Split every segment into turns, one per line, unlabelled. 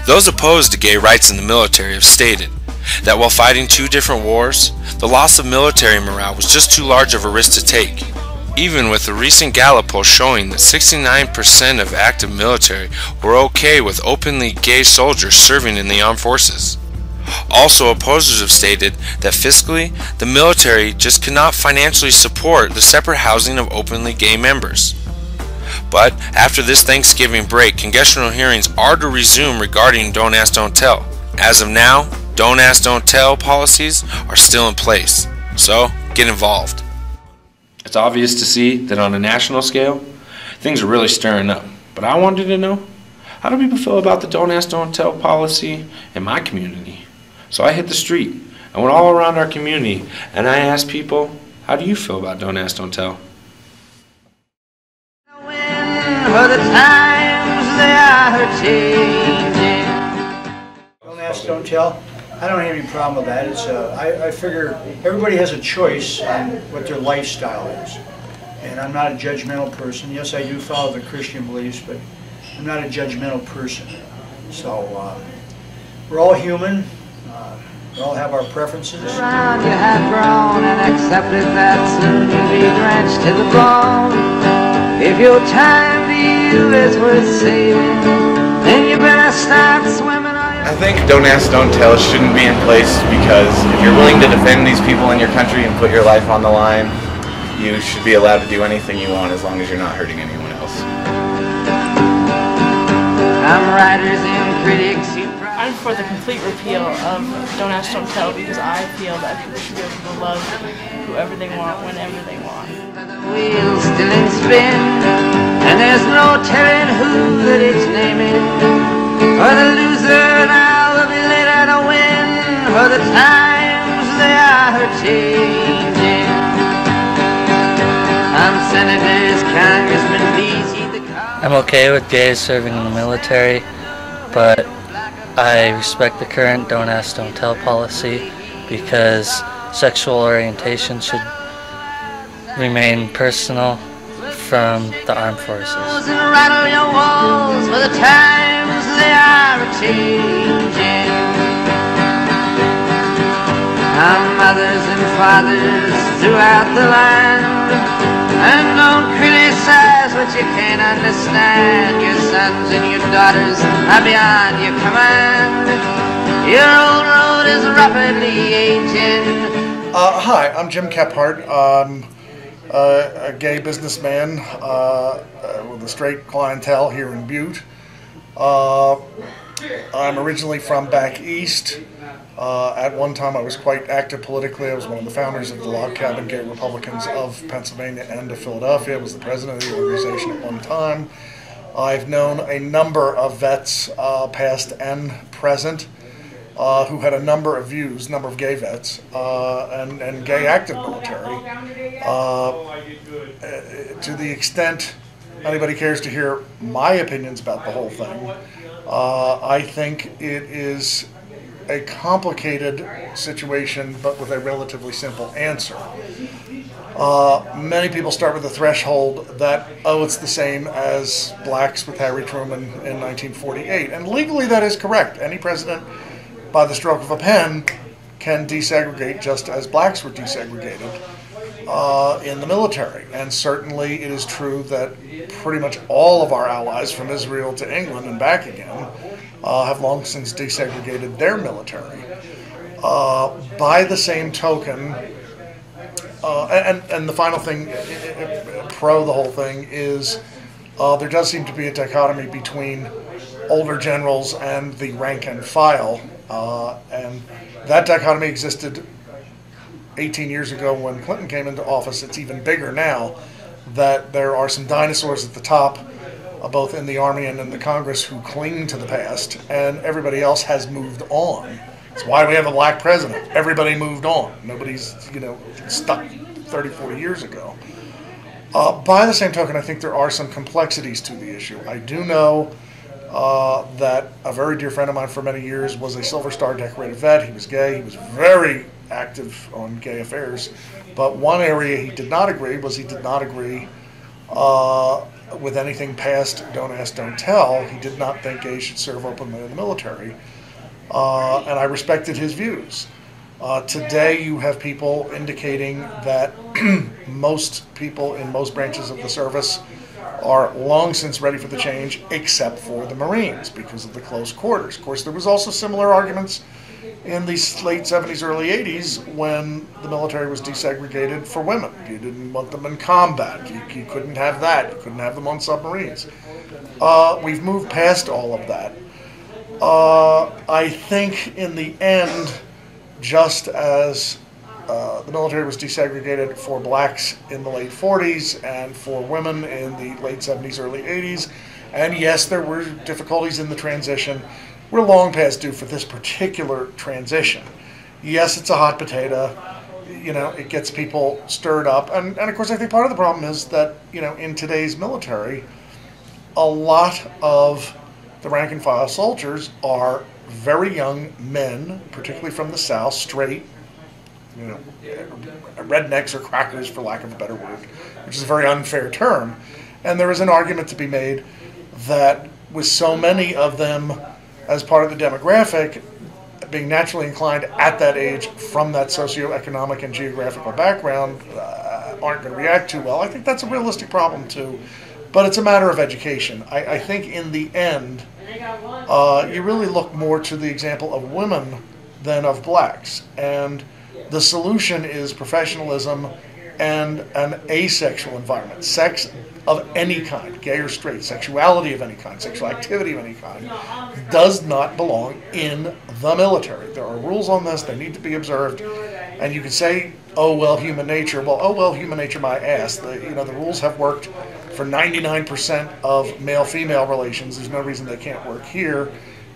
Those opposed to gay rights in the military have stated that while fighting two different wars, the loss of military morale was just too large of a risk to take, even with a recent Gallup poll showing that 69% of active military were okay with openly gay soldiers serving in the armed forces. Also, opposers have stated that fiscally, the military just cannot financially support the separate housing of openly gay members. But after this Thanksgiving break, congressional hearings are to resume regarding Don't Ask, Don't Tell. As of now, Don't Ask, Don't Tell policies are still in place, so get involved. It's obvious to see that on a national scale, things are really stirring up. But I wanted to know, how do people feel about the Don't Ask, Don't Tell policy in my community? So I hit the street. I went all around our community and I asked people, how do you feel about Don't Ask, Don't Tell?
For the times they are changing.
Don't ask, don't tell. I don't have any problem with that. It's I figure everybody has a choice on what their lifestyle is, and I'm not a judgmental person. Yes, I do follow the Christian beliefs, but I'm not a judgmental person. So we're all human. We all have our preferences.
Around you have grown and accepted that soon you'll be drenched to the bone. If your time to you is worth saving, then you better start swimming.
I think Don't Ask, Don't Tell shouldn't be in place because if you're willing to defend these people in your country and put your life on the line, you should be allowed to do anything you want as long as you're not hurting anyone else.
Some writers and critics who
I'm for the complete repeal of Don't Ask, Don't Tell because I feel that people should be able to love whoever they want, whenever they want.
the wheels still in spin, and there's no telling who that it's naming. For the loser now will be later to win, for the times they are changing. Some senators, congressmen, please heed the call.
I'm okay with gays serving in the military, but I respect the current Don't Ask, Don't Tell policy because sexual orientation should remain personal from the armed forces.
And rattle your walls, for the times they are changing. Our mothers and fathers throughout the land, and don't criticize what you can't understand. Your sons and your daughters are beyond your command. Your old road is rapidly aging.
Hi, I'm Jim Kephart. I'm a gay businessman with a straight clientele here in Butte. I'm originally from back east. At one time I was quite active politically. I was one of the founders of the Log Cabin Gay Republicans of Pennsylvania and of Philadelphia. I was the president of the organization at one time. I've known a number of vets, past and present, who had a number of views, number of gay vets, and gay active military. To the extent anybody cares to hear my opinions about the whole thing, I think it is a complicated situation, but with a relatively simple answer. Many people start with the threshold that, oh, it's the same as blacks with Harry Truman in 1948. And legally that is correct. Any president, by the stroke of a pen, can desegregate just as blacks were desegregated in the military. And certainly it is true that pretty much all of our allies from Israel to England and back again have long since desegregated their military. By the same token, and the final thing, pro the whole thing, is there does seem to be a dichotomy between older generals and the rank and file, and that dichotomy existed 18 years ago when Clinton came into office. It's even bigger now, that there are some dinosaurs at the top, both in the Army and in the Congress, who cling to the past, and everybody else has moved on. It's why we have a black president. Everybody moved on. Nobody's, stuck 30, 40 years ago. By the same token, I think there are some complexities to the issue. I do know that a very dear friend of mine for many years was a Silver Star decorated vet. He was gay. He was very active on gay affairs. But one area he did not agree was he did not agree with anything past Don't Ask, Don't Tell. He did not think gays should serve openly in the military, and I respected his views. Today you have people indicating that most people in most branches of the service are long since ready for the change, except for the Marines, because of the close quarters. Of course, there was also similar arguments in the late 70s, early 80s, when the military was desegregated for women. You didn't want them in combat. You couldn't have that. You couldn't have them on submarines. We've moved past all of that. I think in the end, just as the military was desegregated for blacks in the late 40s and for women in the late 70s, early 80s, and yes, there were difficulties in the transition, we're long past due for this particular transition. Yes, it's a hot potato. You know, it gets people stirred up. And of course, I think part of the problem is that, you know, in today's military, a lot of the rank and file soldiers are very young men, particularly from the South, straight, you know, rednecks or crackers, for lack of a better word, which is a very unfair term. And there is an argument to be made that with so many of them as part of the demographic, being naturally inclined at that age from that socioeconomic and geographical background, aren't going to react too well. I think that's a realistic problem too, but it's a matter of education. I think in the end, you really look more to the example of women than of blacks, and the solution is professionalism and an asexual environment. Sex of any kind, gay or straight, sexuality of any kind, sexual activity of any kind, does not belong in the military. There are rules on this, they need to be observed, and you can say, oh well, human nature. Well, oh well, human nature my ass. The rules have worked for 99% of male-female relations. There's no reason they can't work here.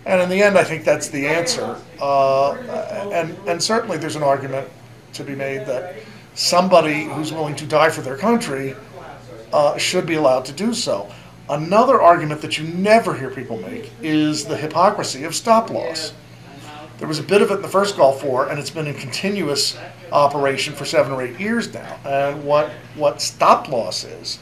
And in the end, I think that's the answer. And certainly there's an argument to be made that somebody who's willing to die for their country should be allowed to do so. Another argument that you never hear people make is the hypocrisy of stop-loss. There was a bit of it in the first Gulf War, and it's been in continuous operation for 7 or 8 years now. And what stop-loss is,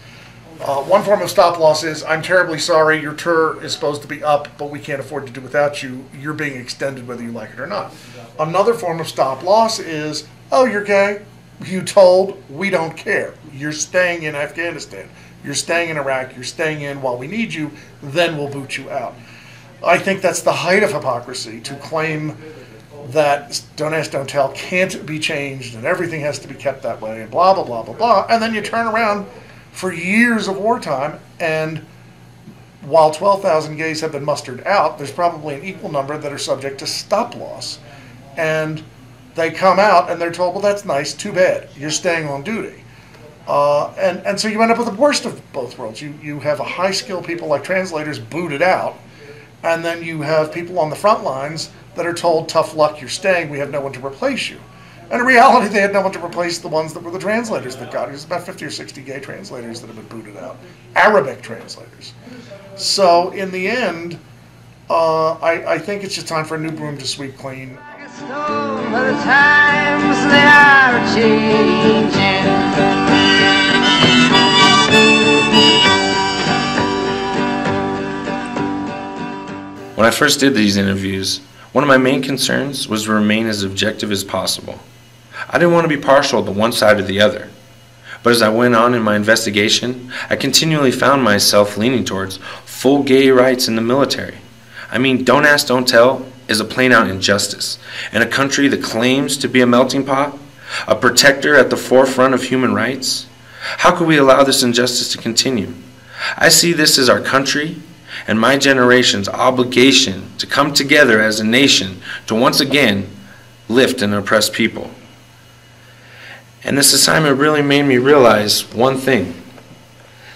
one form of stop-loss is, I'm terribly sorry, your tour is supposed to be up, but we can't afford to do without you. You're being extended whether you like it or not. Another form of stop-loss is, oh, you're gay? You told, we don't care. You're staying in Afghanistan. You're staying in Iraq. You're staying in while we need you. Then we'll boot you out. I think that's the height of hypocrisy to claim that Don't Ask, Don't Tell can't be changed and everything has to be kept that way and blah, blah, blah, blah, blah. And then you turn around for years of wartime, and while 12,000 gays have been mustered out, there's probably an equal number that are subject to stop-loss. And they come out and they're told, well, that's nice, too bad, you're staying on duty. And so you end up with the worst of both worlds. You have a high-skilled people like translators booted out, and then you have people on the front lines that are told, tough luck, you're staying, we have no one to replace you. And in reality, they had no one to replace the ones that were the translators that got it. There's about 50 or 60 gay translators that have been booted out. Arabic translators. So in the end, I think it's just time for a new broom to sweep clean.
But the times they are changing.
When I first did these interviews, one of my main concerns was to remain as objective as possible. I didn't want to be partial to one side or the other. But as I went on in my investigation, I continually found myself leaning towards full gay rights in the military. I mean, Don't Ask, Don't Tell is a plain-out injustice. In a country that claims to be a melting pot, a protector at the forefront of human rights, how could we allow this injustice to continue? I see this as our country and my generation's obligation to come together as a nation to once again lift an oppressed people. And this assignment really made me realize one thing,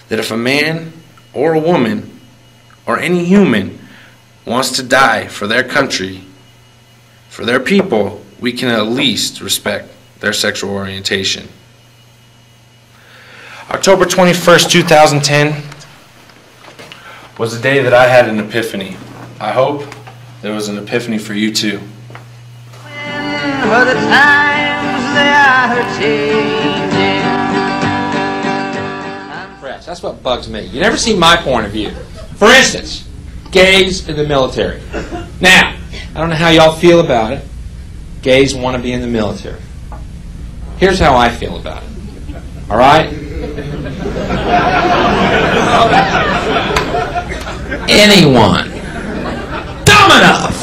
that if a man or a woman or any human wants to die for their country, for their people, we can at least respect their sexual orientation. October 21st, 2010 was the day that I had an epiphany. I hope there was an epiphany for you too.
For the times they are changing.
Press. guys. That's what bugs me. You never see my point of view. For instance, gays in the military. Now, I don't know how y'all feel about it. Gays want to be in the military. Here's how I feel about it. All right? Anyone dumb enough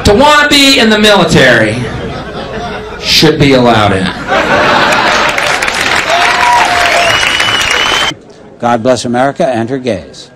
to want to be in the military should be allowed in.
God bless America and her gays.